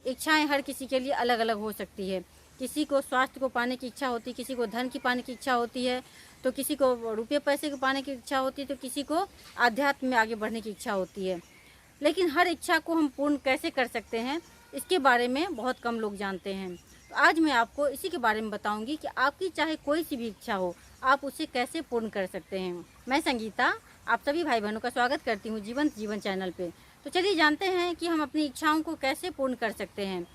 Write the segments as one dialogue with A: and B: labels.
A: इच्छाएं हर किसी के लिए अलग अलग हो सकती है। किसी को स्वास्थ्य को पाने की इच्छा होती है, किसी को धन की पाने की इच्छा होती है, तो किसी को रुपये पैसे को पाने की इच्छा होती है, तो किसी को आध्यात्म में आगे बढ़ने की इच्छा होती है। लेकिन हर इच्छा को हम पूर्ण कैसे कर सकते हैं, इसके बारे में बहुत कम लोग जानते हैं। तो आज मैं आपको इसी के बारे में बताऊंगी कि आपकी चाहे कोई सी भी इच्छा हो, आप उसे कैसे पूर्ण कर सकते हैं। मैं संगीता आप सभी भाई बहनों का स्वागत करती हूँ जीवंत जीवन चैनल पे। तो चलिए जानते हैं कि हम अपनी इच्छाओं को कैसे पूर्ण कर सकते हैं।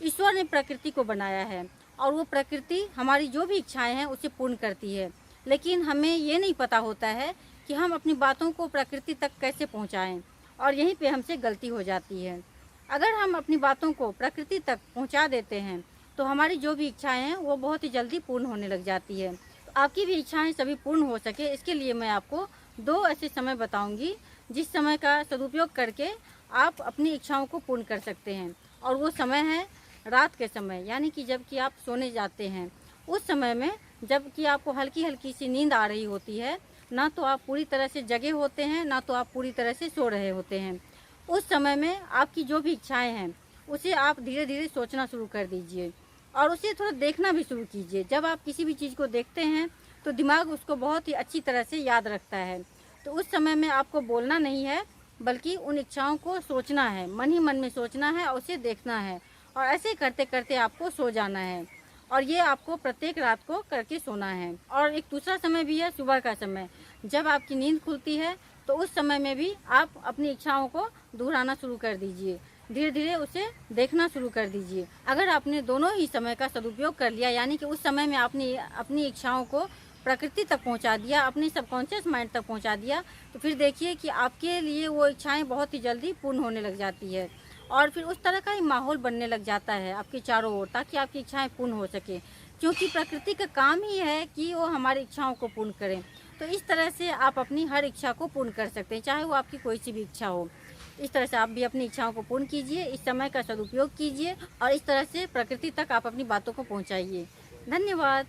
A: ईश्वर ने प्रकृति को बनाया है और वो प्रकृति हमारी जो भी इच्छाएं हैं उसे पूर्ण करती है, लेकिन हमें ये नहीं पता होता है कि हम अपनी बातों को प्रकृति तक कैसे पहुँचाएँ, और यहीं पे हमसे गलती हो जाती है। अगर हम अपनी बातों को प्रकृति तक पहुंचा देते हैं तो हमारी जो भी इच्छाएं हैं वो बहुत ही जल्दी पूर्ण होने लग जाती है। तो आपकी भी इच्छाएं सभी पूर्ण हो सके, इसके लिए मैं आपको 2 ऐसे समय बताऊंगी जिस समय का सदुपयोग करके आप अपनी इच्छाओं को पूर्ण कर सकते हैं। और वो समय है रात के समय, यानी कि जब कि आप सोने जाते हैं उस समय में, जब कि आपको हल्की हल्की सी नींद आ रही होती है, ना तो आप पूरी तरह से जगे होते हैं, ना तो आप पूरी तरह से सो रहे होते हैं। उस समय में आपकी जो भी इच्छाएं हैं उसे आप धीरे धीरे सोचना शुरू कर दीजिए और उसे थोड़ा देखना भी शुरू कीजिए। जब आप किसी भी चीज़ को देखते हैं तो दिमाग उसको बहुत ही अच्छी तरह से याद रखता है। तो उस समय में आपको बोलना नहीं है, बल्कि उन इच्छाओं को सोचना है, मन ही मन में सोचना है और उसे देखना है, और ऐसे करते करते आपको सो जाना है। और ये आपको प्रत्येक रात को करके सोना है। और एक दूसरा समय भी है सुबह का समय, जब आपकी नींद खुलती है तो उस समय में भी आप अपनी इच्छाओं को दोहराना शुरू कर दीजिए, धीरे धीरे उसे देखना शुरू कर दीजिए। अगर आपने दोनों ही समय का सदुपयोग कर लिया, यानी कि उस समय में आपने अपनी इच्छाओं को प्रकृति तक पहुंचा दिया, अपनी सबकॉन्शियस माइंड तक पहुंचा दिया, तो फिर देखिए कि आपके लिए वो इच्छाएं बहुत ही जल्दी पूर्ण होने लग जाती है। और फिर उस तरह का ही माहौल बनने लग जाता है आपके चारों ओर, ताकि आपकी इच्छाएं पूर्ण हो सके, क्योंकि प्रकृति का काम ही है कि वो हमारी इच्छाओं को पूर्ण करें। तो इस तरह से आप अपनी हर इच्छा को पूर्ण कर सकते हैं, चाहे वो आपकी कोई सी भी इच्छा हो। इस तरह से आप भी अपनी इच्छाओं को पूर्ण कीजिए, इस समय का सदुपयोग कीजिए और इस तरह से प्रकृति तक आप अपनी बातों को पहुंचाइए। धन्यवाद।